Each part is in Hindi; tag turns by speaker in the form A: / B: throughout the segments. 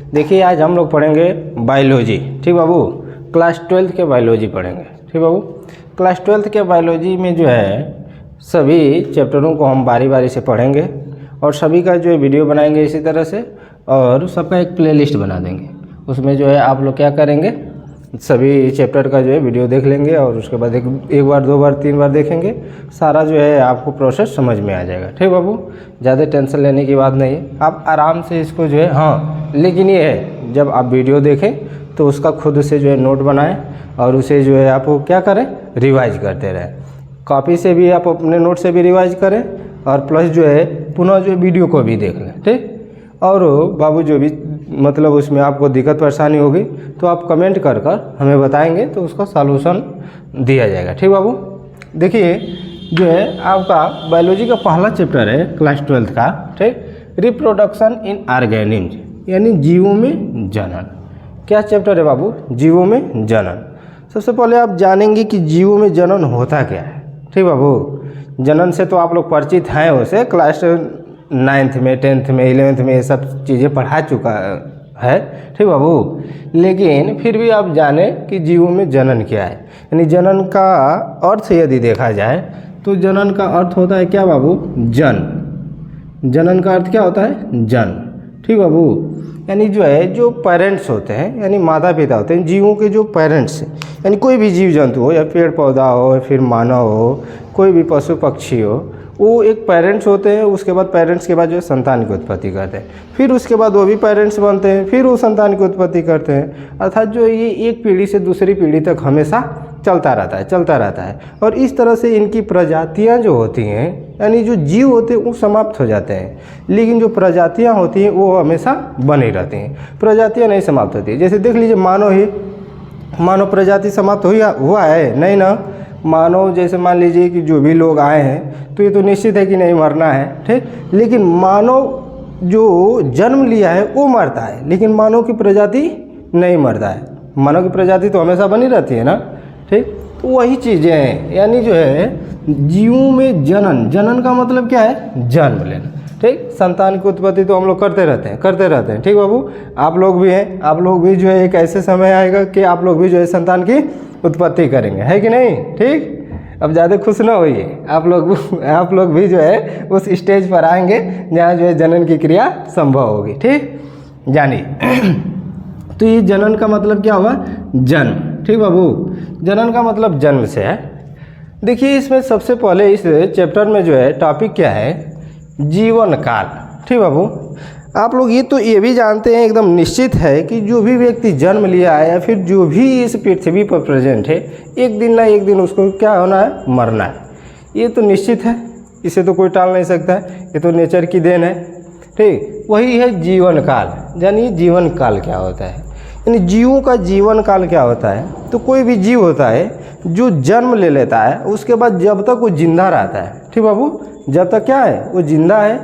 A: देखिए आज हम लोग पढ़ेंगे बायोलॉजी। ठीक बाबू, क्लास 12th के बायोलॉजी पढ़ेंगे। ठीक बाबू, क्लास 12th के बायोलॉजी में जो है सभी चैप्टरों को हम बारी बारी से पढ़ेंगे और सभी का जो है वीडियो बनाएंगे इसी तरह से, और सबका एक प्लेलिस्ट बना देंगे। उसमें जो है आप लोग क्या करेंगे, सभी चैप्टर का जो है वीडियो देख लेंगे और उसके बाद एक बार, दो बार, तीन बार देखेंगे, सारा जो है आपको प्रोसेस समझ में आ जाएगा। ठीक बाबू, ज़्यादा टेंशन लेने की बात नहीं है, आप आराम से इसको जो है, हाँ लेकिन ये है जब आप वीडियो देखें तो उसका खुद से जो है नोट बनाएं और उसे जो है आपको क्या करें, रिवाइज करते रहें। कॉपी से भी आप अपने नोट से भी रिवाइज करें और प्लस जो है पुनः जो वीडियो को भी देख लें। ठीक, और बाबू जो भी मतलब उसमें आपको दिक्कत परेशानी होगी तो आप कमेंट कर हमें बताएंगे तो उसका सॉल्यूशन दिया जाएगा। ठीक बाबू, देखिए जो है आपका बायोलॉजी का पहला चैप्टर है क्लास 12th का। ठीक, रिप्रोडक्शन इन ऑर्गेनिज्म, यानी जीवों में जनन। क्या चैप्टर है बाबू, जीवों में जनन। सबसे पहले आप जानेंगे कि जीवों में जनन होता क्या है। ठीक बाबू, जनन से तो आप लोग परिचित हैं, उसे क्लास 9th में, 10th में, 11th में ये सब चीज़ें पढ़ा चुका है। ठीक बाबू, लेकिन फिर भी आप जाने कि जीवों में जनन क्या है। यानी जनन का अर्थ यदि देखा जाए तो जनन का अर्थ होता है क्या बाबू, जन्म। जनन का अर्थ क्या होता है, जन्म। ठीक बाबू, यानी जो है जो पेरेंट्स होते हैं यानी माता पिता होते हैं, जीवों के जो पेरेंट्स हैं, यानी कोई भी जीव जंतु हो या पेड़ पौधा हो या फिर मानव हो, कोई भी पशु पक्षी हो, वो एक पेरेंट्स होते हैं। उसके बाद पेरेंट्स के बाद जो है संतान की उत्पत्ति करते हैं, फिर उसके बाद वो भी पेरेंट्स बनते हैं, फिर वो संतान की उत्पत्ति करते हैं। अर्थात जो ये एक पीढ़ी से दूसरी पीढ़ी तक हमेशा चलता रहता है। और इस तरह से इनकी प्रजातियां जो होती हैं, यानी जो जीव होते हैं वो समाप्त हो जाते हैं, लेकिन जो प्रजातियां होती हैं वो हमेशा बनी रहती हैं। प्रजातियां नहीं समाप्त होती। जैसे देख लीजिए मानव प्रजाति समाप्त हुआ है नहीं ना। मानव जैसे मान लीजिए कि जो भी लोग आए हैं तो ये तो निश्चित है कि नहीं मरना है। ठीक, लेकिन मानव जो जन्म लिया है वो मरता है, लेकिन मानव की प्रजाति नहीं मरता है। मानव की प्रजाति तो हमेशा बनी रहती है ना। ठीक, तो वही चीज़ें हैं, यानी जो है जीवों में जनन का मतलब क्या है, जन्म लेना। ठीक, संतान की उत्पत्ति तो हम लोग करते रहते हैं। ठीक बाबू, आप लोग भी हैं, आप लोग भी जो है एक ऐसे समय आएगा कि आप लोग भी जो है संतान की उत्पत्ति करेंगे, है कि नहीं। ठीक, अब ज़्यादा खुश ना होइए, आप लोग भी जो है उस स्टेज पर आएंगे जहाँ जो है जनन की क्रिया संभव होगी। ठीक, जानिए तो ये जनन का मतलब क्या हुआ, जन्म। ठीक बाबू, जनन का मतलब जन्म से है। देखिए इसमें सबसे पहले इस चैप्टर में जो है टॉपिक क्या है, जीवन काल। ठीक बाबू, आप लोग ये भी जानते हैं, एकदम निश्चित है कि जो भी व्यक्ति जन्म लिया है या फिर जो भी इस पृथ्वी पर प्रेजेंट है, एक दिन ना एक दिन उसको क्या होना है, मरना है। ये तो निश्चित है, इसे तो कोई टाल नहीं सकता है, ये तो नेचर की देन है। ठीक, वही है जीवन काल। यानी जीवन काल क्या होता है, यानी जीवों का जीवन काल क्या होता है। तो कोई भी जीव होता है जो जन्म ले लेता है, उसके बाद जब तक वो जिंदा रहता है। ठीक बाबू, जब तक क्या है, वो जिंदा है,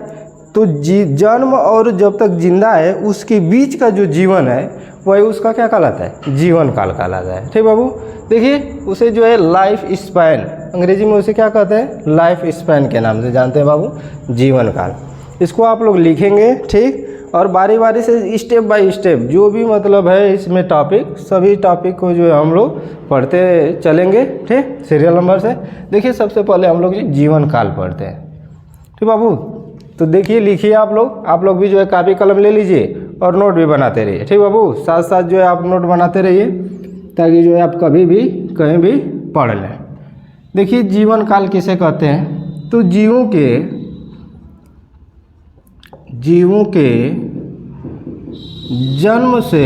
A: तो जन्म और जब तक जिंदा है उसके बीच का जो जीवन है वही उसका क्या कहलाता है, जीवन काल कहलाता है। ठीक बाबू, देखिए उसे जो है लाइफ स्पैन, अंग्रेजी में उसे क्या कहते हैं, लाइफ स्पैन के नाम से जानते हैं बाबू, जीवन काल। इसको आप लोग लिखेंगे। ठीक, और बारी बारी से स्टेप बाय स्टेप जो भी मतलब है इसमें टॉपिक, सभी टॉपिक को जो है हम लोग पढ़ते चलेंगे। ठीक, सीरियल नंबर से। देखिए सबसे पहले हम लोग जीवन काल पढ़ते हैं। ठीक बाबू, तो देखिए लिखिए आप लोग भी जो है कापी कलम ले लीजिए और नोट भी बनाते रहिए। ठीक बाबू, साथ साथ जो है आप नोट बनाते रहिए ताकि जो है आप कभी भी कहीं भी पढ़ लें। देखिए जीवन काल किसे कहते हैं, तो जीवों के जन्म से,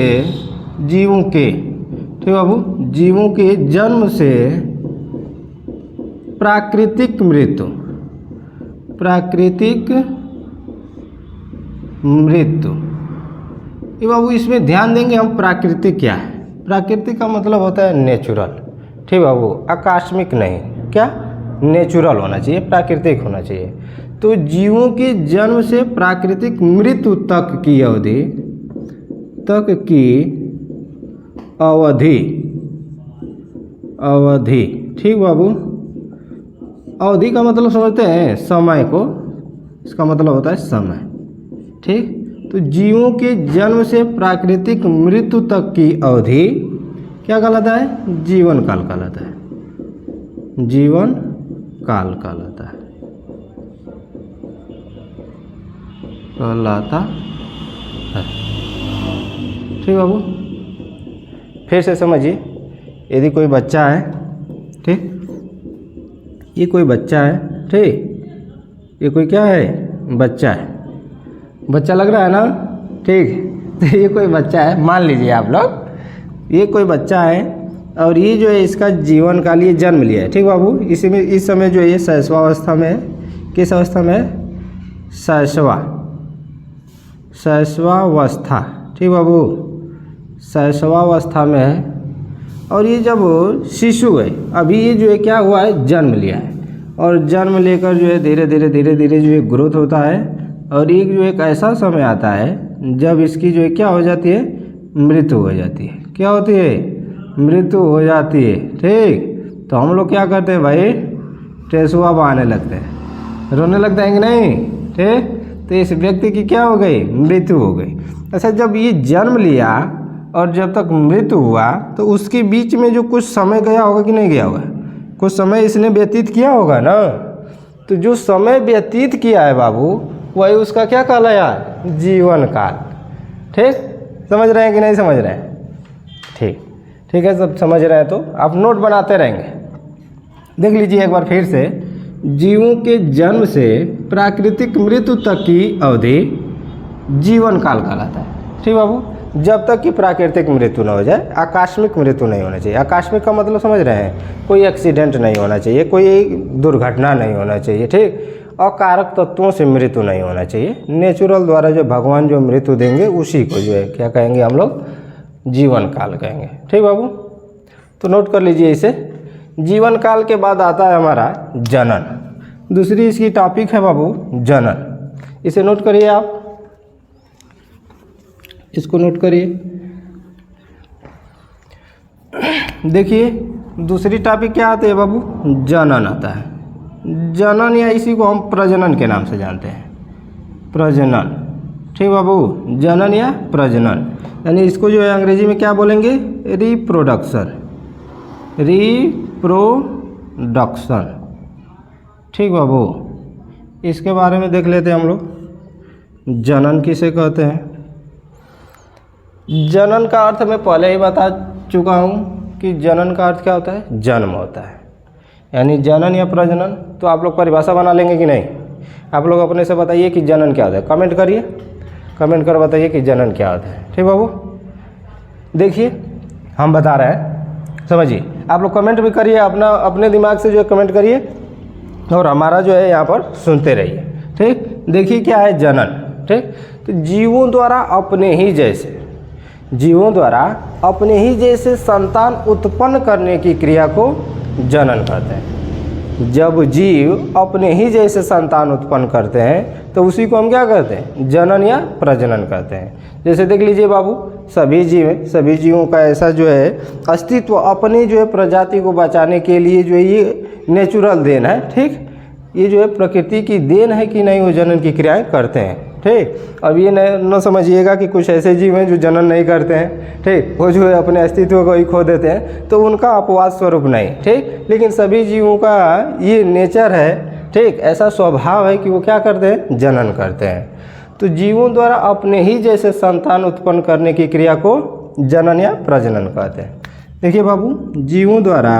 A: ठीक बाबू, जीवों के जन्म से प्राकृतिक मृत्यु, ये बाबू इसमें ध्यान देंगे हम। प्राकृतिक क्या है, प्राकृतिक का मतलब होता है नेचुरल। ठीक बाबू, आकस्मिक नहीं, क्या नेचुरल होना चाहिए, प्राकृतिक होना चाहिए। तो जीवों के जन्म से प्राकृतिक मृत्यु तक की अवधि। ठीक बाबू, अवधि का मतलब समझते हैं समय को, इसका मतलब होता है समय। ठीक, तो जीवों के जन्म से प्राकृतिक मृत्यु तक की अवधि क्या कहलाता है? जीवन काल कहलाता है। जीवन काल कहलाता है, कहलाता है। ठीक बाबू, फिर से समझिए। यदि कोई बच्चा है, ठीक, ये कोई बच्चा है, ठीक, ये कोई क्या है? बच्चा है। बच्चा लग रहा है ना? ठीक, तो ये कोई बच्चा है, मान लीजिए आप लोग, ये कोई बच्चा है और ये जो है इसका जीवन काल, ये जन्म लिया है। ठीक बाबू, इसी में इस समय जो है ये शैशवावस्था में है। किस अवस्था में है? शैशवावस्था। ठीक बाबू, शैशवावस्था में है। और ये जब शिशु है, अभी ये जो है क्या हुआ है? जन्म लिया है। और जन्म लेकर जो है धीरे धीरे जो है ग्रोथ होता है। और एक जो एक ऐसा समय आता है जब इसकी जो है क्या हो जाती है? मृत्यु हो जाती है। क्या होती है? मृत्यु हो जाती है। ठीक, तो हम लोग क्या करते हैं भाई? टेसुआ बहाने लगते हैं, रोने लगते हैं कि नहीं? ठीक, तो इस व्यक्ति की क्या हो गई? मृत्यु हो गई। अच्छा, जब ये जन्म लिया और जब तक मृत्यु हुआ तो उसके बीच में जो कुछ समय गया होगा कि नहीं गया होगा? कुछ समय इसने व्यतीत किया होगा ना। तो जो समय व्यतीत किया है बाबू, वही उसका क्या कहलाया? जीवन काल। ठीक, समझ रहे हैं कि नहीं समझ रहे हैं? ठीक, ठीक है, सब समझ रहे हैं तो आप नोट बनाते रहेंगे। देख लीजिए एक बार फिर से। जीवों के जन्म से प्राकृतिक मृत्यु तक की अवधि जीवन काल कहलाता है। ठीक बाबू, जब तक कि प्राकृतिक मृत्यु न हो जाए, आकस्मिक मृत्यु नहीं होना चाहिए। आकस्मिक का मतलब समझ रहे हैं? कोई एक्सीडेंट नहीं होना चाहिए, कोई दुर्घटना नहीं होना चाहिए। ठीक, अकारक तत्वों से मृत्यु नहीं होना चाहिए। नेचुरल द्वारा जो भगवान जो मृत्यु देंगे उसी को जो है क्या कहेंगे हम लोग? जीवन काल कहेंगे। ठीक बाबू, तो नोट कर लीजिए इसे। जीवन काल के बाद आता है हमारा जनन। दूसरी इसकी टॉपिक है बाबू जनन। इसे नोट करिए आप, इसको नोट करिए। देखिए दूसरी टॉपिक क्या आती है बाबू? जनन आता है। जनन या इसी को हम प्रजनन के नाम से जानते हैं, प्रजनन। ठीक बाबू, जनन या प्रजनन, यानी इसको जो है अंग्रेजी में क्या बोलेंगे? Reproduction, reproduction. ठीक बाबू, इसके बारे में देख लेते हैं हम लोग। जनन किसे कहते हैं? जनन का अर्थ मैं पहले ही बता चुका हूँ कि जनन का अर्थ क्या होता है? जन्म होता है, यानी जनन या प्रजनन। तो आप लोग परिभाषा बना लेंगे कि नहीं? आप लोग अपने से बताइए कि जनन क्या होता है। कमेंट करिए, कमेंट कर बताइए कि जनन क्या होता है। ठीक बाबू, देखिए हम बता रहे हैं, समझिए। आप लोग कमेंट भी करिए, अपने दिमाग से जो है कमेंट करिए और हमारा जो है यहाँ पर सुनते रहिए। ठीक, देखिए क्या है जनन। ठीक, तो जीवों द्वारा अपने ही जैसे संतान उत्पन्न करने की क्रिया को जनन कहते हैं। जब जीव अपने ही जैसे संतान उत्पन्न करते हैं तो उसी को हम क्या कहते हैं? जनन या प्रजनन कहते हैं। जैसे देख लीजिए बाबू, सभी जीवों का ऐसा जो है अस्तित्व अपनी जो है प्रजाति को बचाने के लिए जो है ये नेचुरल देन है। ठीक, ये जो है प्रकृति की देन है कि नहीं, वो जनन की क्रियाएं करते हैं। ठीक, अब ये न समझिएगा कि कुछ ऐसे जीव हैं जो जनन नहीं करते हैं। ठीक, वो जो है अपने अस्तित्व को ही खो देते हैं, तो उनका अपवाद स्वरूप नहीं। ठीक, लेकिन सभी जीवों का ये नेचर है, ठीक, ऐसा स्वभाव है कि वो क्या करते हैं? जनन करते हैं। तो जीवों द्वारा अपने ही जैसे संतान उत्पन्न करने की क्रिया को जनन या प्रजनन कहते हैं। देखिए बाबू, जीवों द्वारा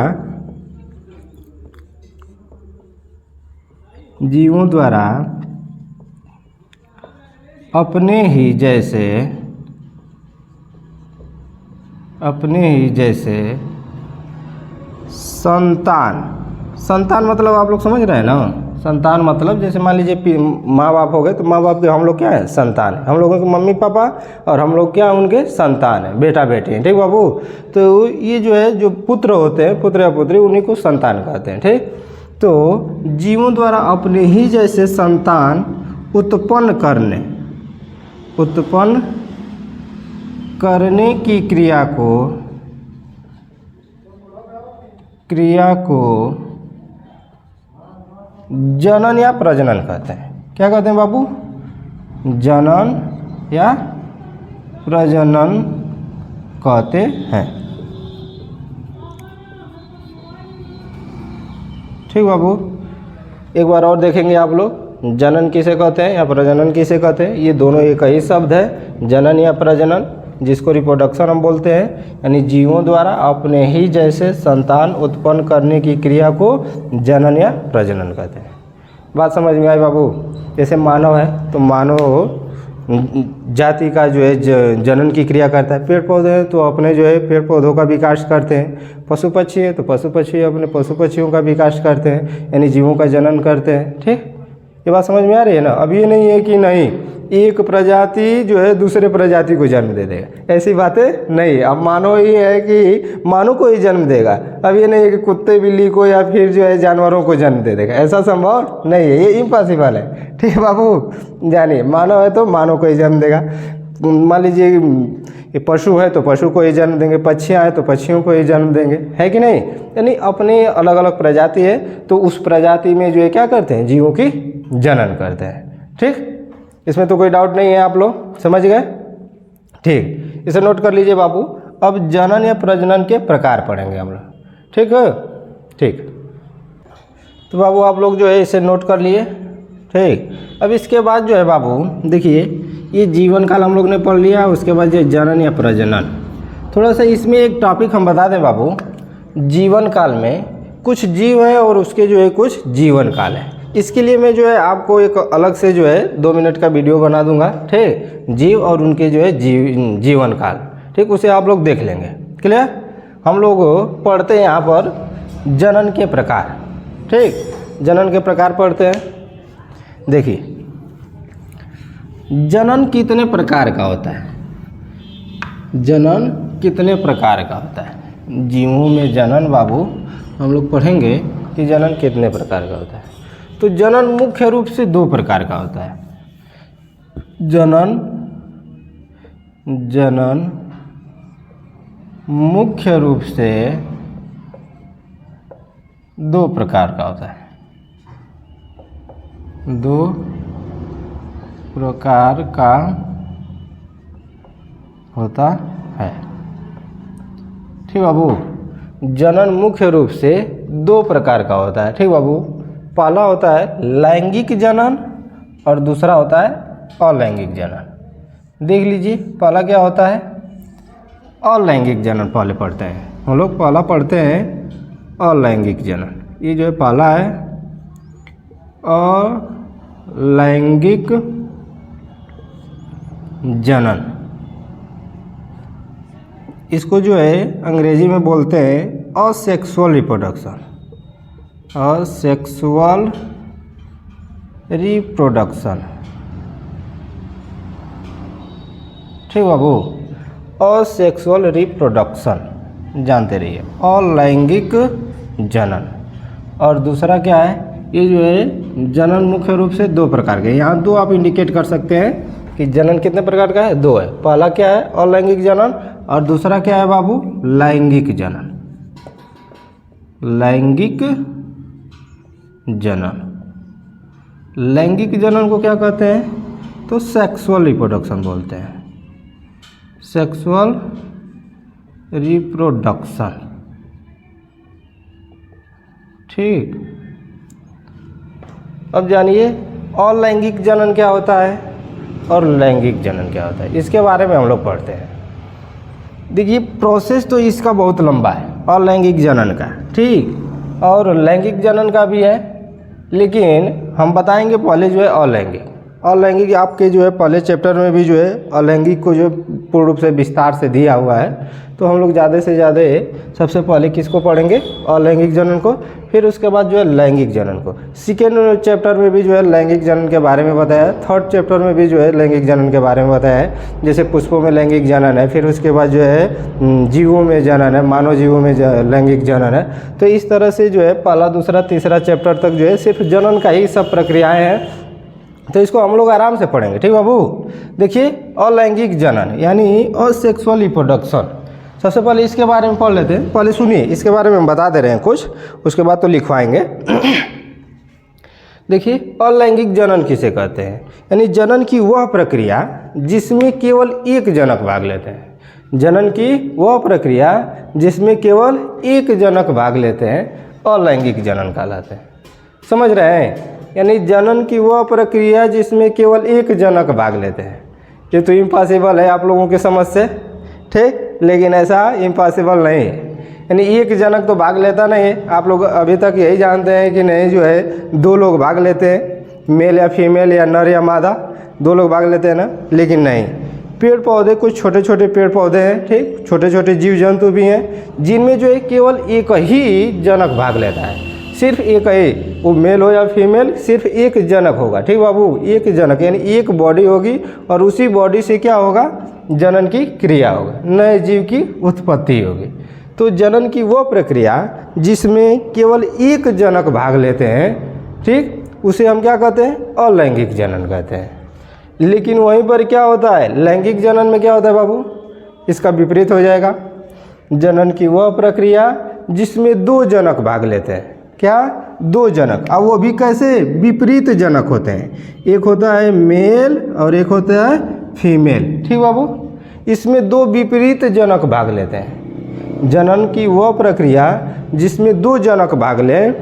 A: अपने ही जैसे संतान मतलब आप लोग समझ रहे हैं ना? संतान मतलब जैसे मान लीजिए माँ बाप हो गए, तो माँ बाप के हम लोग क्या है? संतान है। हम लोगों के मम्मी पापा और हम लोग क्या उनके संतान है, बेटा बेटी हैं। ठीक बाबू, तो ये जो है जो पुत्र होते हैं, पुत्र या पुत्री, उन्हीं को संतान कहते हैं। ठीक, तो जीवों द्वारा अपने ही जैसे संतान उत्पन्न करने की क्रिया को जनन या प्रजनन कहते हैं। क्या कहते हैं बाबू? जनन या प्रजनन कहते हैं। ठीक बाबू, एक बार और देखेंगे आप लोग, जनन किसे कहते हैं या प्रजनन किसे कहते हैं। ये दोनों एक ही शब्द है, जनन या प्रजनन, जिसको रिप्रोडक्शन हम बोलते हैं, यानी जीवों द्वारा अपने ही जैसे संतान उत्पन्न करने की क्रिया को जनन या प्रजनन कहते हैं। बात समझ में आई बाबू। जैसे मानव है तो मानव जाति का जो है जनन की क्रिया करता है। पेड़ पौधे हैं तो अपने जो है पेड़ पौधों का विकास करते हैं। पशु पक्षी है तो पशु पक्षी अपने पशु पक्षियों का विकास करते हैं, यानी जीवों का जनन करते हैं। ठीक, ये बात समझ में आ रही है ना। अब ये नहीं है कि नहीं एक प्रजाति जो है दूसरे प्रजाति को जन्म दे देगा, ऐसी बातें नहीं। अब मानो ये है कि मानो को ही जन्म देगा, अब ये नहीं है कि कुत्ते बिल्ली को या फिर जो है जानवरों को जन्म दे देगा, ऐसा संभव नहीं है, ये इम्पॉसिबल है। ठीक है बाबू, जानिए मानव है तो मानव को ही जन्म देगा। मान लीजिए ये पशु है तो पशु को ही जन्म देंगे, पक्षियाँ हैं तो पक्षियों को ही जन्म देंगे, है कि नहीं। यानी अपने अलग अलग प्रजाति है तो उस प्रजाति में जो है क्या करते हैं, जीवों की जनन करते हैं। ठीक, इसमें तो कोई डाउट नहीं है, आप लोग समझ गए। ठीक, इसे नोट कर लीजिए बाबू। अब जनन या प्रजनन के प्रकार पढ़ेंगे हम लोग। ठीक है, ठीक, तो बाबू आप लोग जो है इसे नोट कर लिए। ठीक, अब इसके बाद जो है बाबू देखिए, ये जीवन काल हम लोग ने पढ़ लिया, उसके बाद जो जनन या प्रजनन। थोड़ा सा इसमें एक टॉपिक हम बता दें बाबू, जीवन काल में कुछ जीव हैं और उसके जो है कुछ जीवन काल है। इसके लिए मैं जो है आपको एक अलग से जो है 2 मिनट का वीडियो बना दूंगा। ठीक, जीव और उनके जो है जीवन काल। ठीक, उसे आप लोग देख लेंगे। क्लियर। हम लोग पढ़ते हैं यहाँ पर जनन के प्रकार। ठीक, जनन के प्रकार पढ़ते हैं। देखिए जनन कितने प्रकार का होता है, जनन कितने प्रकार का होता है। जीवों में जनन बाबू हम लोग पढ़ेंगे कि जनन कितने प्रकार का होता है। तो जनन मुख्य रूप से 2 प्रकार का होता है। जनन मुख्य रूप से 2 प्रकार का होता है। 2 प्रकार का होता है। ठीक बाबू, जनन मुख्य रूप से 2 प्रकार का होता है। ठीक बाबू, पहला होता है लैंगिक जनन और दूसरा होता है अलैंगिक जनन। देख लीजिए पहला क्या होता है, अलैंगिक जनन पहले पढ़ते हैं हम लोग। पहला पढ़ते हैं अलैंगिक जनन। ये जो है पहला है अलैंगिक जनन। इसको जो है अंग्रेजी में बोलते हैं असेक्सुअल रिप्रोडक्शन। Asexual reproduction. ठीक बाबू, असेक्सुअल रिप्रोडक्शन जानते रहिए। अलैंगिक जनन। और दूसरा क्या है, ये जो है जनन मुख्य रूप से 2 प्रकार के। यहाँ 2 आप इंडिकेट कर सकते हैं कि जनन कितने प्रकार का है, 2 है। पहला क्या है अलैंगिक जनन और दूसरा क्या है बाबू लैंगिक जनन। लैंगिक जनन। लैंगिक जनन को क्या कहते हैं, तो सेक्सुअल रिप्रोडक्शन बोलते हैं। Sexual reproduction. ठीक, अब जानिए अलैंगिक जनन क्या होता है और लैंगिक जनन क्या होता है, इसके बारे में हम लोग पढ़ते हैं। देखिए प्रोसेस तो इसका बहुत लंबा है अलैंगिक जनन का, ठीक, और लैंगिक जनन का भी है, लेकिन हम बताएंगे पहले जो है अलैंगिक। अलैंगिक आपके जो है पहले चैप्टर में भी जो है अलैंगिक को जो पूर्ण रूप से विस्तार से दिया हुआ है, तो हम लोग ज़्यादा से ज़्यादा सबसे पहले किसको पढ़ेंगे, अलैंगिक जनन को, फिर उसके बाद जो है लैंगिक जनन को। सेकेंड चैप्टर में भी जो है लैंगिक जनन के बारे में बताया है, थर्ड चैप्टर में भी जो है लैंगिक जनन के बारे में बताया है। जैसे पुष्पों में लैंगिक जनन है, फिर उसके बाद जो है जीवों में जनन है, मानव जीवों में लैंगिक जनन है। तो इस तरह से जो है पहला दूसरा तीसरा चैप्टर तक जो है सिर्फ जनन का ही सब प्रक्रियाएँ हैं, तो इसको हम लोग आराम से पढ़ेंगे, ठीक बाबू। देखिए अलैंगिक जनन यानी असेक्सुअल रिप्रोडक्शन, सबसे पहले इसके बारे में पढ़ लेते हैं। पहले सुनिए, इसके बारे में हम बता दे रहे हैं कुछ, उसके बाद तो लिखवाएंगे। देखिए अलैंगिक जनन किसे कहते हैं, यानी जनन की वह प्रक्रिया जिसमें केवल एक जनक भाग लेते हैं। जनन की वह प्रक्रिया जिसमें केवल एक जनक भाग लेते हैं अलैंगिक जनन कहलाते हैं। समझ रहे हैं? यानी जनन की वह प्रक्रिया जिसमें केवल एक जनक भाग लेते हैं। ये तो इम्पॉसिबल है आप लोगों के समझ से, ठीक, लेकिन ऐसा इम्पॉसिबल नहीं है। यानी एक जनक तो भाग लेता नहीं है। आप लोग अभी तक यही जानते हैं कि नहीं जो है दो लोग भाग लेते हैं, मेल या फीमेल या नर या मादा, दो लोग भाग लेते हैं ना, लेकिन नहीं। पेड़ पौधे, कुछ छोटे छोटे पेड़ पौधे हैं, ठीक, छोटे छोटे जीव जंतु भी हैं जिनमें जो है केवल एक ही जनक भाग लेता है, सिर्फ एक ही, वो मेल हो या फीमेल, सिर्फ एक जनक होगा। ठीक बाबू, एक जनक यानी एक बॉडी होगी और उसी बॉडी से क्या होगा, जनन की क्रिया होगा, नए जीव की उत्पत्ति होगी। तो जनन की वो प्रक्रिया जिसमें केवल एक जनक भाग लेते हैं, ठीक, उसे हम क्या कहते हैं, अलैंगिक जनन कहते हैं। लेकिन वहीं पर क्या होता है, लैंगिक जनन में क्या होता है बाबू, इसका विपरीत हो जाएगा। जनन की वह प्रक्रिया जिसमें दो जनक भाग लेते हैं, क्या, दो जनक, अब वो भी कैसे, विपरीत जनक होते हैं। एक होता है मेल और एक होता है फीमेल। ठीक बाबू, इसमें दो विपरीत जनक भाग लेते हैं। जनन की वह प्रक्रिया जिसमें दो जनक भाग लें,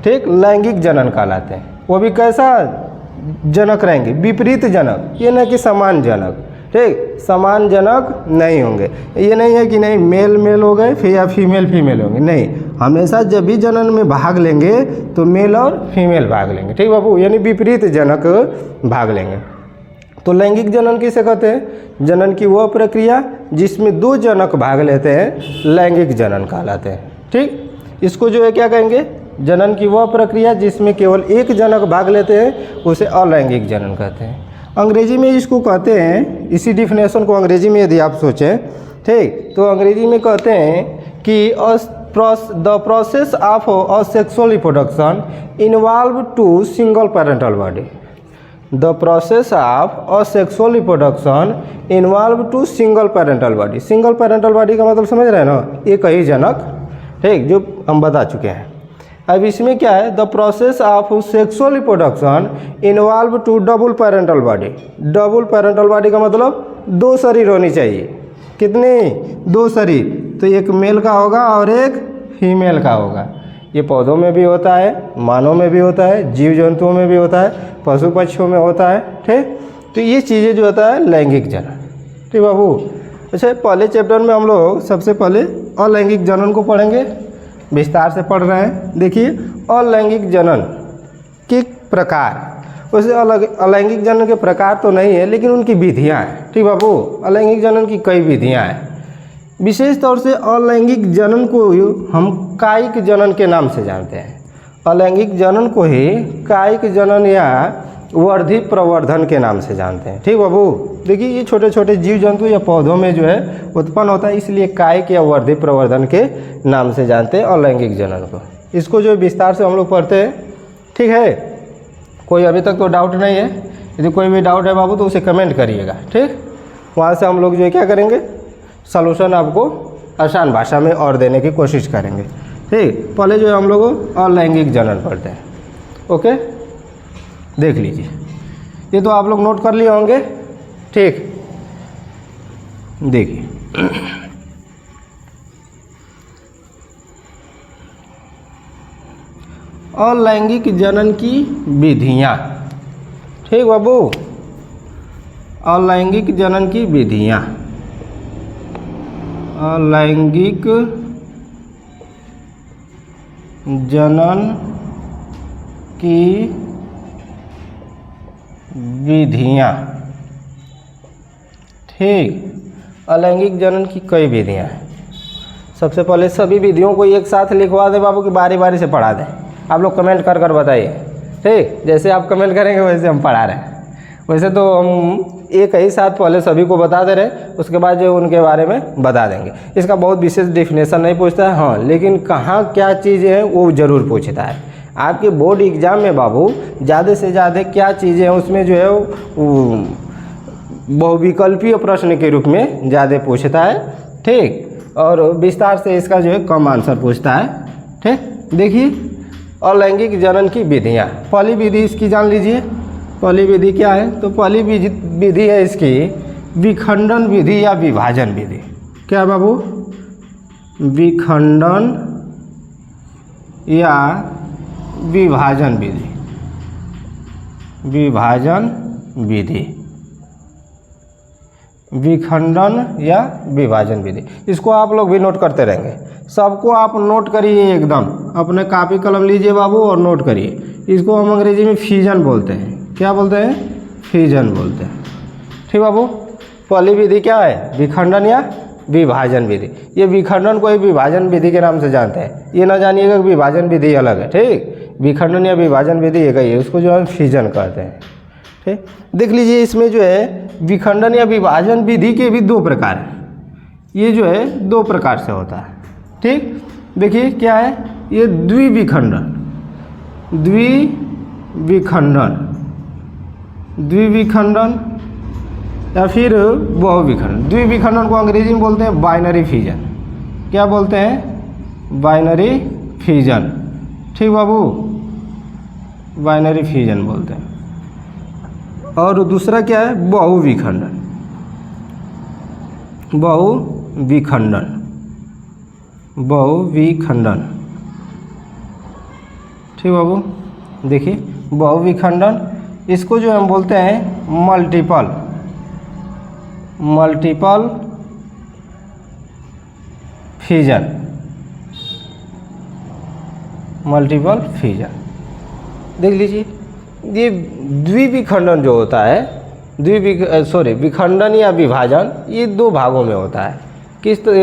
A: ठीक, लैंगिक जनन कहलाते हैं। वो भी कैसा जनक रहेंगे, विपरीत जनक, ये नहीं कि समान जनक, ठीक, समान जनक नहीं होंगे। ये नहीं है कि नहीं मेल मेल हो गए फिर या फीमेल फीमेल होंगे, नहीं, हमेशा जब भी जनन में भाग लेंगे तो मेल और फीमेल भाग लेंगे। ठीक बाबू, यानी विपरीत जनक भाग लेंगे। तो लैंगिक जनन किसे कहते हैं, जनन की वह प्रक्रिया जिसमें दो जनक भाग लेते हैं लैंगिक जनन कहलाते हैं। ठीक, इसको जो है क्या कहेंगे, जनन की वह प्रक्रिया जिसमें केवल एक जनक भाग लेते हैं उसे अलैंगिक जनन कहते हैं। अंग्रेजी में इसको कहते हैं, इसी डिफिनेशन को अंग्रेजी में यदि आप सोचें, ठीक, तो अंग्रेजी में कहते हैं कि the process of asexual reproduction involve two single parental body. The process of asexual reproduction involve two single parental body. Single parental body का मतलब समझ रहे हैं ना, एक ही जनक, ठीक, जो हम बता चुके हैं। अब इसमें क्या है, the process of sexual reproduction involve two double parental body. Double parental body का मतलब दो शरीर होनी चाहिए। कितने, दो शरीर, तो एक मेल का होगा और एक फीमेल का होगा। ये पौधों में भी होता है, मानव में भी होता है, जीव जंतुओं में भी होता है, पशु पक्षियों में होता है। ठीक, तो ये चीज़ें जो होता है लैंगिक जनन। ठीक बाबू, अच्छा, पहले चैप्टर में हम लोग सबसे पहले अलैंगिक जनन को पढ़ेंगे, विस्तार से पढ़ रहे हैं। देखिए, अलैंगिक जनन के प्रकार, वैसे अलैंगिक जनन के प्रकार तो नहीं है लेकिन उनकी विधियाँ हैं। ठीक बाबू, अलैंगिक जनन की कई विधियाँ हैं। विशेष तौर से अलैंगिक जनन को हम कायिक जनन के नाम से जानते हैं। अलैंगिक जनन को ही कायिक जनन या वर्धी प्रवर्धन के नाम से जानते हैं। ठीक बाबू, देखिए ये छोटे छोटे जीव जंतु या पौधों में जो है उत्पन्न होता है, इसलिए कायिक या वर्धी प्रवर्धन के नाम से जानते हैं अलैंगिक जनन को। इसको जो विस्तार से हम लोग पढ़ते हैं। ठीक है, कोई अभी तक तो डाउट नहीं है, यदि कोई भी डाउट है बाबू तो उसे कमेंट करिएगा। ठीक, वहाँ से हम लोग जो है क्या करेंगे, सलूशन आपको आसान भाषा में और देने की कोशिश करेंगे। ठीक, पहले जो है हम लोग अलैंगिक जनन पढ़ते हैं। ओके, देख लीजिए, ये तो आप लोग नोट कर लिए होंगे। ठीक, देखिए, अलैंगिक जनन की विधियाँ। ठीक बाबू, अलैंगिक जनन की विधियाँ, अलैंगिक जनन की विधियाँ। ठीक, अलैंगिक जनन की कई विधियाँ हैं। सबसे पहले सभी विधियों को एक साथ लिखवा दें बाबू कि बारी बारी से पढ़ा दें। आप लोग कमेंट कर कर बताइए। ठीक, जैसे आप कमेंट करेंगे वैसे हम पढ़ा रहे हैं। वैसे तो हम एक ही साथ पहले सभी को बता दे रहे, उसके बाद जो उनके बारे में बता देंगे। इसका बहुत विशेष डेफिनेशन नहीं पूछता है, हाँ, लेकिन कहाँ क्या चीज़ें हैं वो ज़रूर पूछता है। आपके बोर्ड एग्ज़ाम में बाबू ज़्यादा से ज़्यादा क्या चीज़ें हैं उसमें जो है बहुविकल्पीय प्रश्न के रूप में ज़्यादा पूछता है। ठीक, और विस्तार से इसका जो है कम आंसर पूछता है। ठीक, देखिए अलैंगिक जनन की विधियाँ। पहली विधि इसकी जान लीजिए, पहली विधि क्या है? तो पहली विधि है इसकी विखंडन विधि या विभाजन विधि। क्या बाबू? विखंडन या विभाजन विधि। विभाजन विधि, विखंडन या विभाजन विधि, इसको आप लोग भी नोट करते रहेंगे। सबको आप नोट करिए, एकदम अपने कापी कलम लीजिए बाबू और नोट करिए। इसको हम अंग्रेजी में फ्यूजन बोलते हैं। क्या बोलते हैं? फ्यूजन बोलते हैं। ठीक बाबू। पहली विधि क्या है? विखंडन या विभाजन विधि। ये विखंडन को ही विभाजन विधि के नाम से जानते हैं। ये ना जानिएगा कि विभाजन विधि अलग है। ठीक, विखंडन या विभाजन विधि एक ही है, उसको जो है फ्यूजन कहते हैं। ठीक, देख लीजिए इसमें जो है विखंडन या विभाजन विधि के भी दो प्रकार हैं। ये जो है दो प्रकार से होता है। ठीक, देखिए क्या है ये? द्विविखंडन, द्विविखंडन, द्विविखंडन या फिर बहुविखंडन। द्विविखंडन को अंग्रेजी में बोलते हैं बाइनरी फ्यूजन। क्या बोलते हैं? Binary fusion. ठीक बाबू, बाइनरी फ्यूजन बोलते हैं। और दूसरा क्या है? बहुविखंडन, बहुविखंडन, बहुविखंडन। ठीक बाबू, देखिए बहुविखंडन, इसको जो हम बोलते हैं multiple, multiple fusion, multiple fusion. देख लीजिए ये द्विविखंडन जो होता है, विखंडन या विभाजन, ये दो भागों में होता है।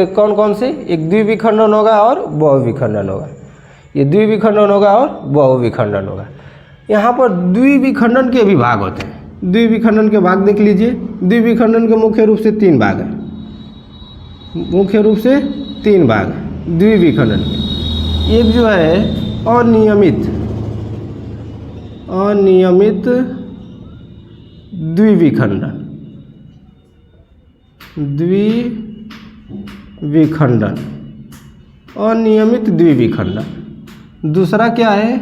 A: कौन कौन से? एक द्विविखंडन होगा और बहुविखंडन होगा। ये द्विविखंडन होगा और बहुविखंडन होगा। यहाँ पर द्विविखंडन के भी भाग होते हैं। द्विविखंडन के भाग देख लीजिए। द्विविखंडन के मुख्य रूप से तीन भाग हैं। मुख्य रूप से तीन भाग हैं द्विविखंडन के। एक जो है अनियमित, अनियमित द्विविखंडन, द्विविखंडन, अनियमित द्विविखंडन। दूसरा क्या है?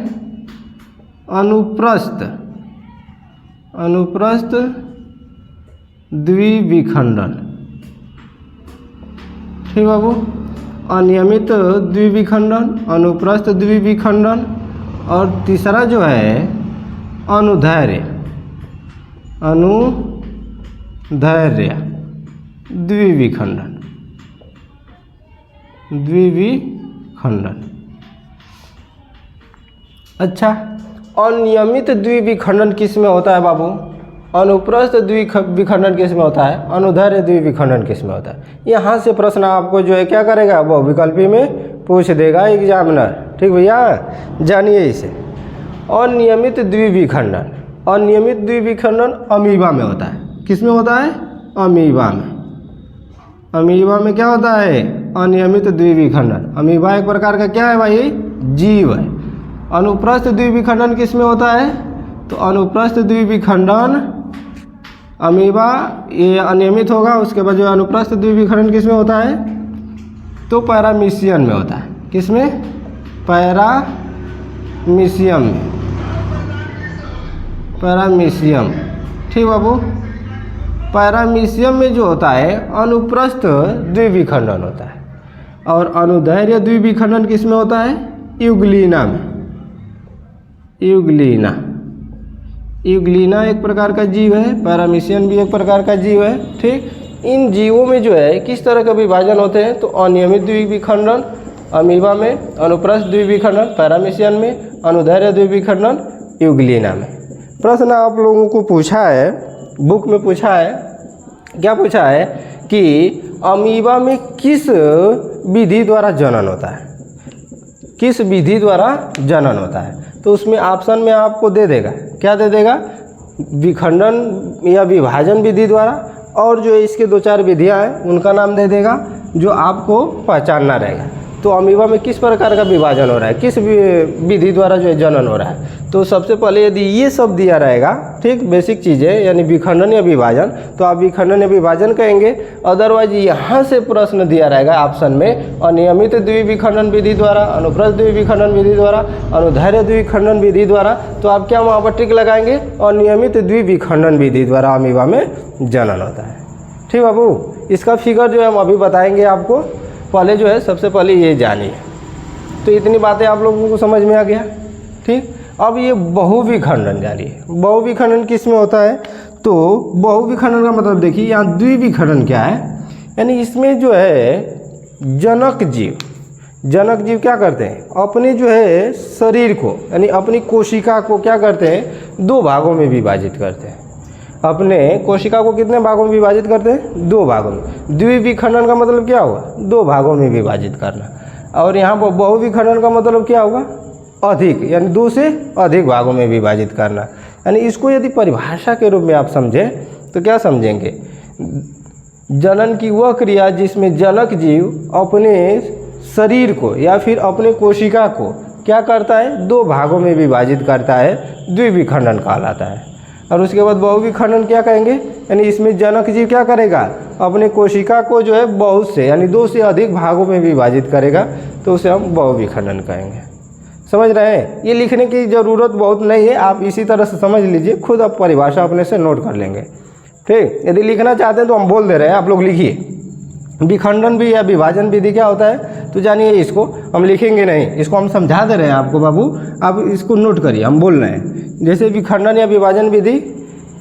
A: अनुप्रस्थ, अनुप्रस्थ द्विविखंडन। ठीक बाबू, अनियमित द्विविखंडन, अनुप्रस्थ द्विविखंडन। और तीसरा जो है अनुदैर्घ्य, अनुदैर्घ्य द्विविखंडन, द्विविखंडन। अच्छा, अनियमित द्विविखंडन किस में होता है बाबू? अनुप्रस्थ द्विविखंडन किस में होता है? अनुदैर्घ्य द्विविखंडन किस में होता है? यहाँ से प्रश्न आपको जो है क्या करेगा? वो विकल्पी में पूछ देगा एग्जामिनर। ठीक भैया, जानिए इसे। अनियमित द्विविखंडन, अनियमित द्विविखंडन अमीबा में होता है। किस में होता है? अमीबा में। अमीबा में क्या होता है? अनियमित द्विविखंडन। अमीबा एक प्रकार का क्या है भाई? जीव है। अनुप्रस्थ द्विविखंडन किस में होता है? तो अनुप्रस्थ द्विविखंडन अमीबा ये अनियमित होगा। उसके बाद जो अनुप्रस्थ द्विविखंडन किस में होता है? तो पैरामीशियन में होता है। किस में? पैरामीशियम में, पैरामीशियम। ठीक बाबू, पैरामीशियम में जो होता है अनुप्रस्थ द्विविखंडन होता है। और अनुदैर्घ्य द्विविखंडन किस में होता है? यूग्लिना में, यूग्लिना। यूग्लिना एक प्रकार का जीव है, पैरामीशियन भी एक प्रकार का जीव है। ठीक, इन जीवों में जो है किस तरह का विभाजन होते हैं? तो अनियमित द्विविखंडन अमीबा में, अनुप्रस्थ द्विविखंडन पैरामीशियन में, अनुदैर्घ्य द्विविखंडन यूग्लिना में। प्रश्न आप लोगों को पूछा है, बुक में पूछा है, क्या पूछा है कि अमीबा में किस विधि द्वारा जनन होता है? किस विधि द्वारा जनन होता है? तो उसमें ऑप्शन में आपको दे देगा, क्या दे देगा? विखंडन या विभाजन विधि द्वारा, और जो इसके दो चार विधियां हैं उनका नाम दे देगा जो आपको पहचानना रहेगा। तो अमीबा में किस प्रकार का विभाजन हो रहा है, किस विधि द्वारा जो है जनन हो रहा है। तो सबसे पहले यदि ये सब दिया रहेगा, ठीक, बेसिक चीज़ें यानी विखंडन या विभाजन, तो आप विखंडन या विभाजन कहेंगे। अदरवाइज यहाँ से प्रश्न दिया रहेगा ऑप्शन में अनियमित द्विविखंडन विधि द्वारा, अनुप्रस्थ द्विविखंडन विधि द्वारा, अनुदैर्घ्य द्विविखंडन विधि द्वारा, तो आप क्या वहाँ पर टिक लगाएंगे, अनियमित द्विविखंडन विधि द्वारा अमीबा में जनन होता है। ठीक बाबू, इसका फिगर जो है हम अभी बताएंगे आपको, पहले जो है सबसे पहले ये जानिए। तो इतनी बातें आप लोगों को समझ में आ गया। ठीक, अब ये बहुविखंडन जानिए। बहुविखंडन किस में होता है, तो बहुविखंडन का मतलब देखिए यहाँ द्विविखंडन क्या है, यानी इसमें जो है जनक जीव क्या करते हैं, अपने जो है शरीर को यानी अपनी कोशिका को क्या करते हैं, 2 भागों में विभाजित करते हैं। अपने कोशिका को कितने भागों में विभाजित करते हैं, 2 भागों में। द्विविखंडन का मतलब क्या हुआ, 2 भागों में विभाजित करना। और यहाँ पर बहुविखंडन का मतलब क्या होगा, अधिक, यानी 2 से अधिक भागों में विभाजित करना। यानी इसको यदि परिभाषा के रूप में आप समझें तो क्या समझेंगे, जनन की वह क्रिया जिसमें जनक जीव अपने शरीर को या फिर अपने कोशिका को क्या करता है, 2 भागों में विभाजित करता है, द्विविखंडन कहलाता है। और उसके बाद बहुविखंडन क्या कहेंगे, यानी इसमें जनक जीव क्या करेगा, अपने कोशिका को जो है बहुत से यानी 2 से अधिक भागों में विभाजित करेगा, तो उसे हम बहुविखंडन कहेंगे। समझ रहे हैं, ये लिखने की ज़रूरत बहुत नहीं है, आप इसी तरह से समझ लीजिए, खुद आप परिभाषा अपने से नोट कर लेंगे। ठीक, यदि लिखना चाहते हैं तो हम बोल दे रहे हैं, आप लोग लिखिए। विखंडन भी या विभाजन विधि क्या होता है, तो जानिए इसको हम लिखेंगे नहीं, इसको हम समझा दे रहे हैं आपको बाबू, आप इसको नोट करिए, हम बोल रहे हैं। जैसे विखंडन या विभाजन विधि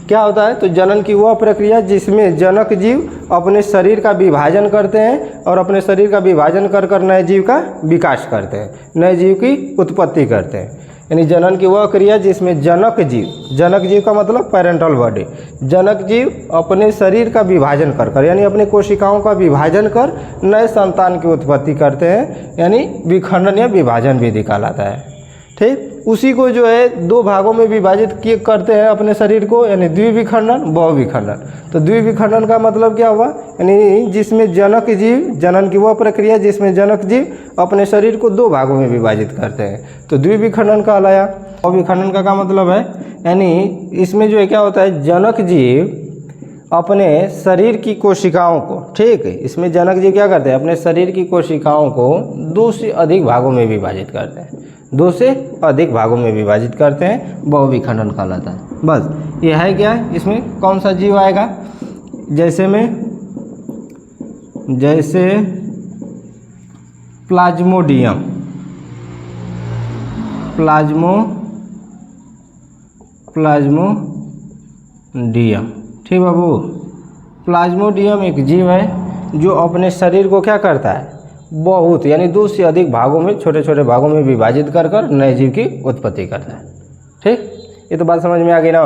A: क्या होता है, तो जनन की वह प्रक्रिया जिसमें जनक जीव अपने शरीर का विभाजन करते हैं और अपने शरीर का विभाजन कर कर नए जीव का विकास करते हैं, नए जीव की उत्पत्ति करते हैं। यानी जनन की वह क्रिया जिसमें जनक जीव का मतलब पेरेंटल बॉडी, जनक जीव अपने शरीर का विभाजन कर कर यानी अपने कोशिकाओं का विभाजन कर नए संतान की उत्पत्ति करते हैं, यानी विखंडन या विभाजन विधि कहलाता है। ठीक, उसी को जो है 2 भागों में विभाजित किए करते हैं अपने शरीर को, यानी द्विविखंडन बहुविखंडन। तो द्विविखंडन का मतलब क्या हुआ, यानी जिसमें जनक जीव, जनन की वह प्रक्रिया जिसमें जनक जीव अपने शरीर को 2 भागों में विभाजित करते हैं, तो द्विविखंडन कहलाया। बहुविखंडन का मतलब है, यानी इसमें जो है क्या होता है, जनक जीव अपने शरीर की कोशिकाओं को, ठीक है, इसमें जनक जीव क्या करते हैं, अपने शरीर की कोशिकाओं को 2 से अधिक भागों में विभाजित करते हैं, 2 से अधिक भागों में विभाजित करते हैं, बहुविखंडन कहलाता है। बस ये है क्या, इसमें कौन सा जीव आएगा, जैसे प्लाज्मोडियम, प्लाज्मोडियम। ठीक बाबू, प्लाज्मोडियम एक जीव है जो अपने शरीर को क्या करता है, बहुत यानी 2 से अधिक भागों में, छोटे छोटे भागों में विभाजित कर कर नए जीव की उत्पत्ति करता है। ठीक, ये तो बात समझ में आ गई ना।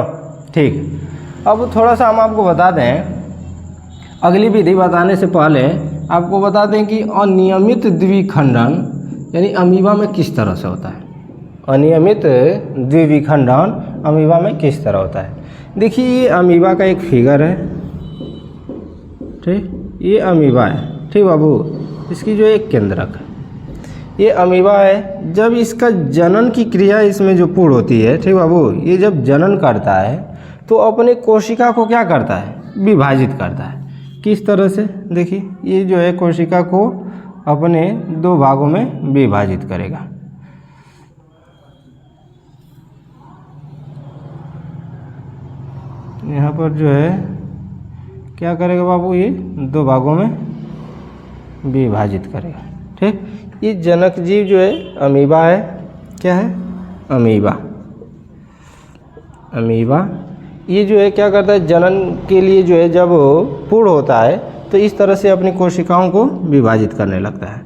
A: ठीक, अब थोड़ा सा हम आपको बता दें, अगली विधि बताने से पहले आपको बता दें कि अनियमित द्विविखंडन यानी अमीबा में किस तरह से होता है। अनियमित द्विविखंडन अमीबा में किस तरह होता है, देखिए ये अमीबा का एक फिगर है। ठीक, ये अमीबा है। ठीक बाबू, इसकी जो एक केंद्रक है, ये अमीबा है। जब इसका जनन की क्रिया इसमें जो पूर्ण होती है, ठीक बाबू, ये जब जनन करता है तो अपने कोशिका को क्या करता है, विभाजित करता है। किस तरह से, देखिए ये जो है कोशिका को अपने 2 भागों में विभाजित करेगा। यहाँ पर जो है क्या करेगा बाबू, ये 2 भागों में विभाजित करेगा। ठीक, ये जनक जीव जो है अमीबा है। क्या है, अमीबा। ये जो है क्या करता है, जनन के लिए जो है जब पूर्ण होता है तो इस तरह से अपनी कोशिकाओं को विभाजित करने लगता है।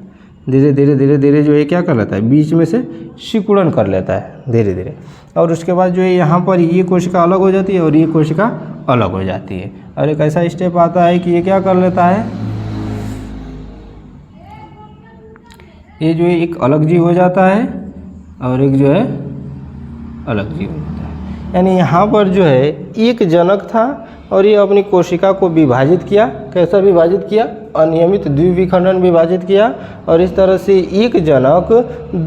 A: धीरे धीरे जो है क्या कर लेता है, बीच में से सिकुड़न कर लेता है धीरे धीरे। और उसके बाद जो है यहाँ पर ये कोशिका अलग हो जाती है और ये कोशिका अलग हो जाती है। और एक ऐसा स्टेप आता है कि ये क्या कर लेता है, ये जो है एक अलग जीव हो जाता है और एक जो है अलग जीव हो जाता है। यानी यहाँ पर जो है एक जनक था और ये अपनी कोशिका को विभाजित किया। कैसा विभाजित किया? अनियमित द्विविखंडन विभाजित किया और इस तरह से एक जनक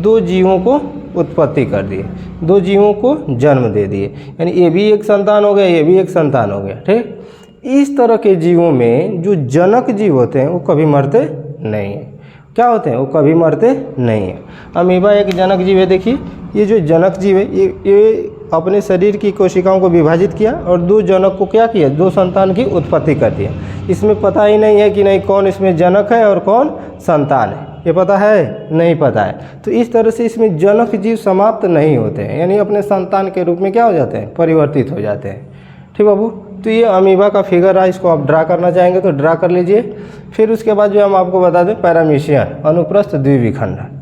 A: दो जीवों को उत्पत्ति कर दिए, दो जीवों को जन्म दे दिए। यानी ये भी एक संतान हो गया, ये भी एक संतान हो गया। ठीक, इस तरह के जीवों में जो जनक जीव होते हैं वो कभी मरते नहीं हैं। क्या होते हैं? वो कभी मरते नहीं हैं। अमीबा एक जनक जीव है। देखिए ये जो जनक जीव है ये अपने शरीर की कोशिकाओं को विभाजित किया और दो जनक को क्या किया? दो संतान की उत्पत्ति कर दिया। इसमें पता ही नहीं है कि नहीं कौन इसमें जनक है और कौन संतान है, ये पता है? नहीं पता है। तो इस तरह से इसमें जनक जीव समाप्त नहीं होते हैं, यानी अपने संतान के रूप में क्या हो जाते हैं? परिवर्तित हो जाते हैं। ठीक बाबू, तो ये अमीबा का फिगर है, इसको आप ड्रा करना चाहेंगे तो ड्रा कर लीजिए। फिर उसके बाद जो हम आपको बता दें पैरामीशियन, अनुप्रस्थ द्विविखंडन।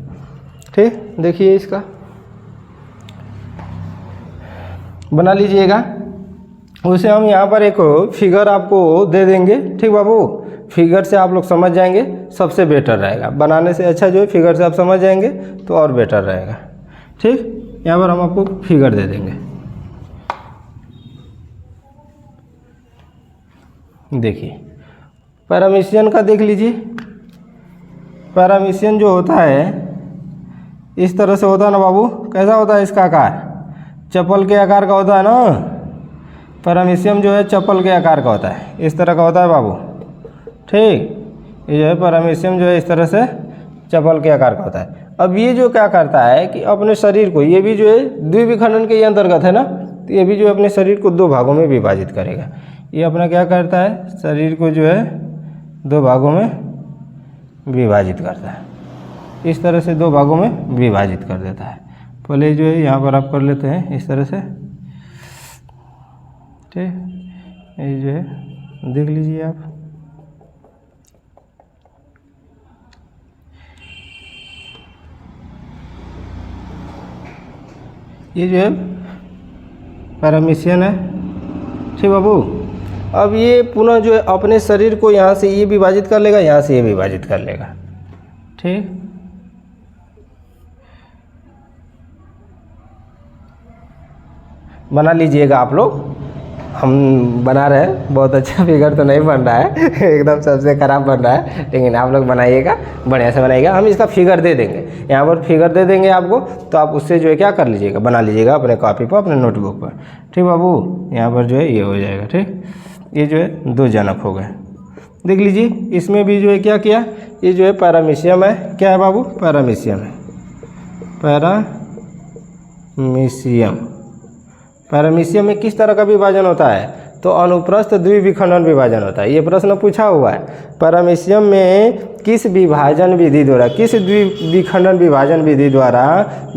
A: ठीक, देखिए इसका बना लीजिएगा। उसे हम यहाँ पर एक फिगर आपको दे देंगे। ठीक बाबू, फिगर से आप लोग समझ जाएंगे, सबसे बेटर रहेगा। बनाने से अच्छा जो है फिगर से आप समझ जाएंगे तो और बेटर रहेगा। ठीक, यहाँ पर हम आपको फिगर दे देंगे। देखिए पैरामीशियन का देख लीजिए। पैरामीशियन जो होता है इस तरह से होता है ना बाबू। कैसा होता है इसका आकार? चप्पल के आकार का होता है ना। पैरामीशियम जो है चप्पल के आकार का होता है, इस तरह का होता है बाबू। ठीक, ये जो है पैरामीशियम जो है इस तरह से चप्पल के आकार का होता है। अब ये जो क्या करता है कि अपने शरीर को, ये भी जो है द्विविखंडन के अंतर्गत है ना, तो ये भी जो अपने शरीर को दो भागों में विभाजित करेगा। ये अपना क्या करता है? शरीर को जो है दो भागों में विभाजित करता है, इस तरह से दो भागों में विभाजित कर देता है। पहले जो है यहाँ पर आप कर लेते हैं इस तरह से। ठीक, ये जो है देख लीजिए आप। ये जो है पैरामीशियन है। ठीक बाबू, अब ये पुनः जो है अपने शरीर को यहाँ से ये विभाजित कर लेगा, यहाँ से ये विभाजित कर लेगा। ठीक, बना लीजिएगा आप लोग। हम बना रहे हैं, बहुत अच्छा फिगर तो नहीं बन रहा है एकदम सबसे ख़राब बन रहा है, लेकिन आप लोग बनाइएगा, बढ़िया से बनाइएगा। हम इसका फिगर दे देंगे, यहाँ पर फिगर दे देंगे आपको, तो आप उससे जो है क्या कर लीजिएगा? बना लीजिएगा अपने कॉपी पर, अपने नोटबुक पर। ठीक बाबू, यहाँ पर जो है ये हो जाएगा। ठीक, ये जो है दो जनक हो गए। देख लीजिए इसमें भी जो है क्या किया? ये जो है पैरामीशियम है। क्या है बाबू? पैरामीशियम है। पैरामीशियम, पैरामीशियम में किस तरह का विभाजन होता है? तो अनुप्रस्थ द्विविखंडन विभाजन होता है। ये प्रश्न पूछा हुआ है, पैरामीशियम में किस विभाजन विधि द्वारा, किस द्विविखंडन विभाजन विधि द्वारा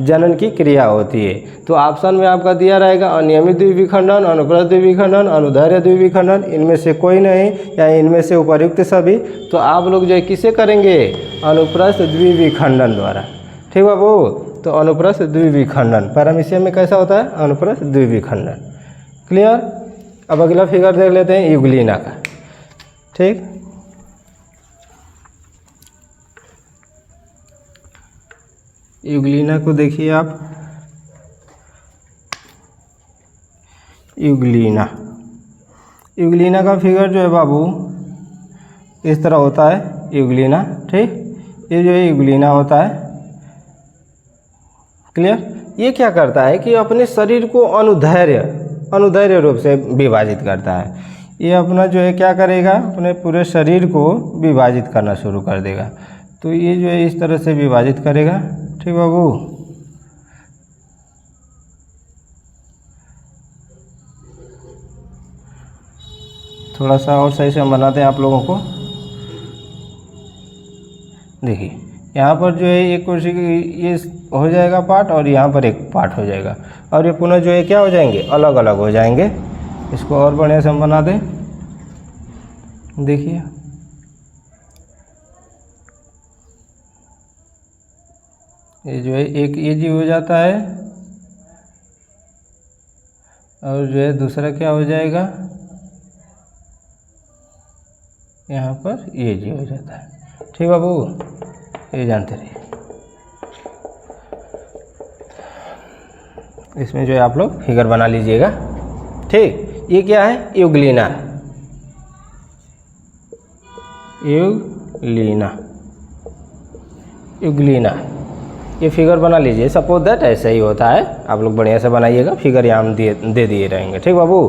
A: जनन की क्रिया होती है? तो ऑप्शन में आपका दिया रहेगा अनियमित द्विविखंडन, अनुप्रस्थ द्विविखंडन, अनुदैर्ध्य द्विविखंडन, इनमें से कोई नहीं या इनमें से उपर्युक्त सभी। तो आप लोग जो है किसे करेंगे? अनुप्रस्थ द्विविखंडन द्वारा। ठीक बाबू, तो अनुप्रस्थ द्विविखंडन पैरामीशियम में कैसा होता है? अनुप्रस्थ द्विविखंडन। क्लियर? अब अगला फिगर देख लेते हैं यूग्लिना का। ठीक, यूग्लिना को देखिए आप। यूग्लिना, यूग्लिना का फिगर जो है बाबू इस तरह होता है यूग्लिना। ठीक, ये जो है यूग्लिना होता है। क्लियर? ये क्या करता है कि अपने शरीर को अनुदैर्ध्य रूप से विभाजित करता है। ये अपना जो है क्या करेगा? अपने पूरे शरीर को विभाजित करना शुरू कर देगा। तो ये जो है इस तरह से विभाजित करेगा। ठीक बाबू, थोड़ा सा और सही से हम बनाते हैं आप लोगों को। देखिए यहाँ पर जो है एक कोशिका ये हो जाएगा पार्ट और यहाँ पर एक पार्ट हो जाएगा, और ये पुनः जो है क्या हो जाएंगे? अलग अलग हो जाएंगे। इसको और बढ़िया से हम बना दें। देखिए ये जो है एक ये जी हो जाता है और जो है दूसरा क्या हो जाएगा? यहाँ पर ये जी हो जाता है। ठीक बाबू, ये जानते रहिए। इसमें जो है आप लोग फिगर बना लीजिएगा। ठीक, ये क्या है? यूग्लिना है। Euglena, Euglena. ये फिगर बना लीजिए, सपोज दैट ऐसा ही होता है, आप लोग बढ़िया से बनाइएगा, फिगर यहाँ हम दे दिए रहेंगे। ठीक बाबू,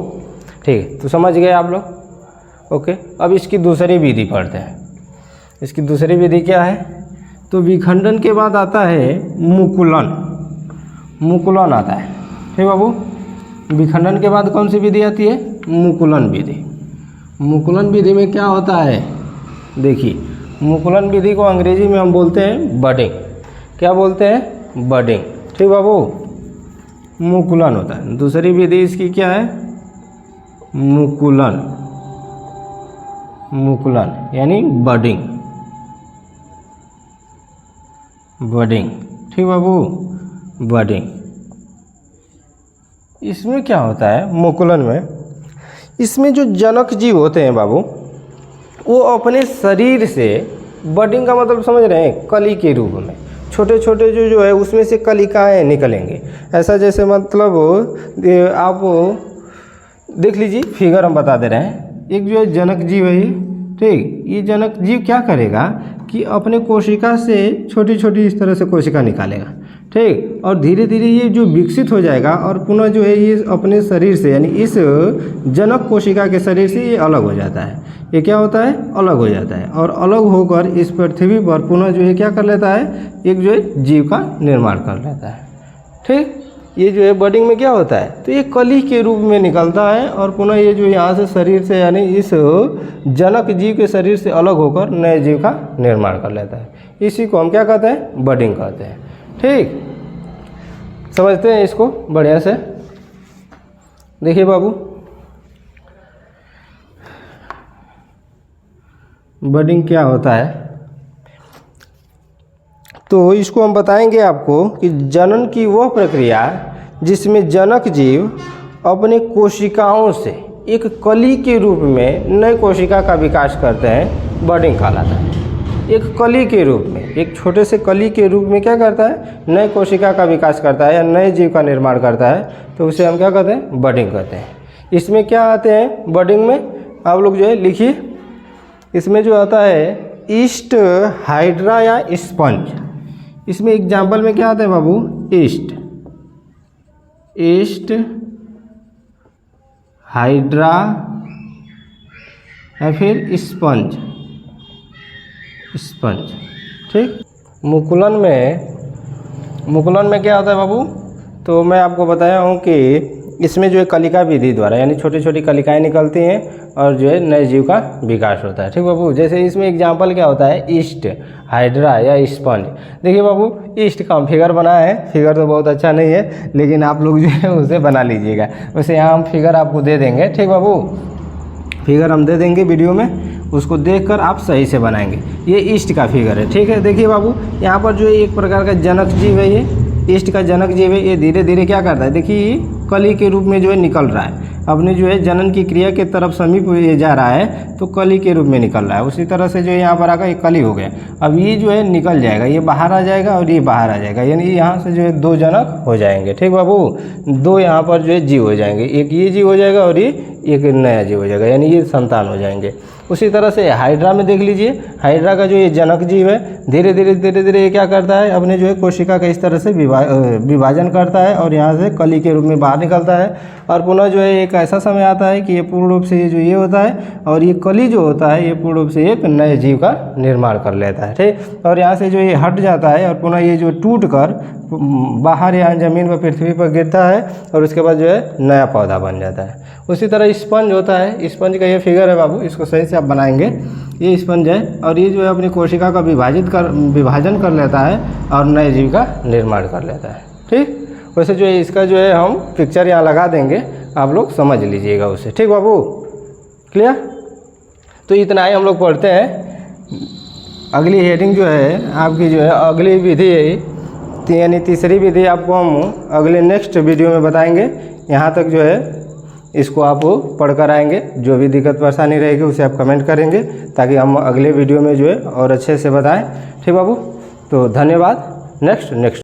A: ठीक, तो समझ गए आप लोग। ओके, अब इसकी दूसरी विधि पढ़ते हैं। इसकी दूसरी विधि क्या है? तो विखंडन के बाद आता है मुकुलन, मुकुलन आता है। ठीक बाबू, विखंडन के बाद कौन सी विधि आती है? मुकुलन विधि। मुकुलन विधि में क्या होता है? देखिए, मुकुलन विधि को अंग्रेजी में हम बोलते हैं बडिंग। क्या बोलते हैं? बडिंग। ठीक बाबू, मुकुलन होता है। दूसरी विधि इसकी क्या है? मुकुलन, मुकुलन यानी बडिंग, बडिंग। ठीक बाबू, बडिंग। इसमें क्या होता है मुकुलन में? इसमें जो जनक जीव होते हैं बाबू, वो अपने शरीर से, बडिंग का मतलब समझ रहे हैं, कली के रूप में छोटे छोटे जो है उसमें से कलिकाएँ निकलेंगे। ऐसा जैसे मतलब आप देख लीजिए, फिगर हम बता दे रहे हैं। एक जो है जनक जीव है ये, ठीक, ये जनक जीव क्या करेगा कि अपने कोशिका से छोटी छोटी इस तरह से कोशिका निकालेगा। ठीक, और धीरे धीरे ये जो विकसित हो जाएगा और पुनः जो है ये अपने शरीर से, यानी इस जनक कोशिका के शरीर से ये अलग हो जाता है। ये क्या होता है? अलग हो जाता है, और अलग होकर इस पृथ्वी पर पुनः जो है क्या कर लेता है? एक जो है जीव का निर्माण कर लेता है। ठीक, ये जो है बडिंग में क्या होता है? तो ये कली के रूप में निकलता है और पुनः ये जो यहाँ से शरीर से, यानी इस जनक जीव के शरीर से अलग होकर नए जीव का निर्माण कर लेता है। इसी को हम क्या कहते हैं? बडिंग कहते हैं। ठीक, समझते हैं इसको बढ़िया से। देखिए बाबू, बडिंग क्या होता है? तो इसको हम बताएंगे आपको कि जनन की वह प्रक्रिया जिसमें जनक जीव अपने कोशिकाओं से एक कली के रूप में नए कोशिका का विकास करते हैं, बडिंग कहलाता है। एक कली के रूप में, एक छोटे से कली के रूप में क्या करता है? नए कोशिका का विकास करता है या नए जीव का निर्माण करता है, तो उसे हम क्या कहते हैं? बडिंग कहते हैं। इसमें क्या आते हैं बडिंग में? आप लोग जो है लिखिए, इसमें जो आता है ईस्ट, हाइड्रा या स्पंज। इसमें एग्जाम्पल में क्या आता है बाबू? ईस्ट, ईस्ट, हाइड्रा या फिर स्पंज, स्पंज। ठीक, मुकुलन में क्या होता है बाबू? तो मैं आपको बताया हूँ कि इसमें जो है कलिका विधि द्वारा, यानी छोटी छोटी कलिकाएँ निकलती हैं और जो है नए जीव का विकास होता है। ठीक बाबू, जैसे इसमें एग्जाम्पल क्या होता है? ईस्ट, हाइड्रा या स्पंज। देखिए बाबू, ईस्ट का हम फिगर बनाए हैं, फिगर तो बहुत अच्छा नहीं है, लेकिन आप लोग जो है उसे बना लीजिएगा। वैसे यहाँ हम फिगर आपको दे देंगे। ठीक बाबू, फिगर हम दे देंगे वीडियो में, उसको देखकर आप सही से बनाएंगे। ये ईस्ट का फिगर है। ठीक है, देखिए बाबू, यहाँ पर जो है एक प्रकार का जनक जीव है, ये ईस्ट का जनक जीव है। ये धीरे धीरे क्या करता है? देखिए, ये कली के रूप में जो है निकल रहा है, अपने जो है जनन की क्रिया के तरफ समीप ये जा रहा है, तो कली के रूप में निकल रहा है। उसी तरह से जो है यहाँ पर आकर एक कली हो गया। अब ये जो है निकल जाएगा, ये बाहर आ जाएगा और ये बाहर आ जाएगा, यानी यहाँ से जो है दो जनक हो जाएंगे। ठीक बाबू, दो यहाँ पर जो है जीव हो जाएंगे, एक ये जीव हो जाएगा और ये एक नया जीव हो जाएगा, यानी ये संतान हो जाएंगे। उसी तरह से हाइड्रा में देख लीजिए, हाइड्रा का जो ये जनक जीव है, धीरे धीरे ये क्या करता है? अपने जो है कोशिका का इस तरह से विभाजन करता है और यहाँ से कली के रूप में बाहर निकलता है, और पुनः जो है एक ऐसा समय आता है कि ये पूर्ण रूप से ये होता है, और ये कली जो होता है ये पूर्ण रूप से एक नए जीव का निर्माण कर लेता है। ठीक, और यहाँ से जो ये हट जाता है और पुनः ये जो टूट कर बाहर यहाँ ज़मीन पर, पृथ्वी पर गिरता है, और उसके बाद जो है नया पौधा बन जाता है। उसी तरह स्पंज होता है। स्पंज का ये फिगर है बाबू, इसको सही से आप बनाएंगे। ये स्पंज है और ये जो है अपनी कोशिका का विभाजन कर लेता है और नए जीव का निर्माण कर लेता है। ठीक, वैसे जो है इसका जो है हम पिक्चर यहाँ लगा देंगे, आप लोग समझ लीजिएगा उसे। ठीक बाबू, क्लियर? तो इतना ही हम लोग पढ़ते हैं। अगली हेडिंग जो है आपकी जो है अगली विधि, यानी तीसरी विधि आपको हम अगले नेक्स्ट वीडियो में बताएंगे। यहाँ तक जो है इसको आप पढ़कर आएंगे। जो भी दिक्कत परेशानी रहेगी उसे आप कमेंट करेंगे, ताकि हम अगले वीडियो में जो है और अच्छे से बताएं। ठीक बाबू, तो धन्यवाद। नेक्स्ट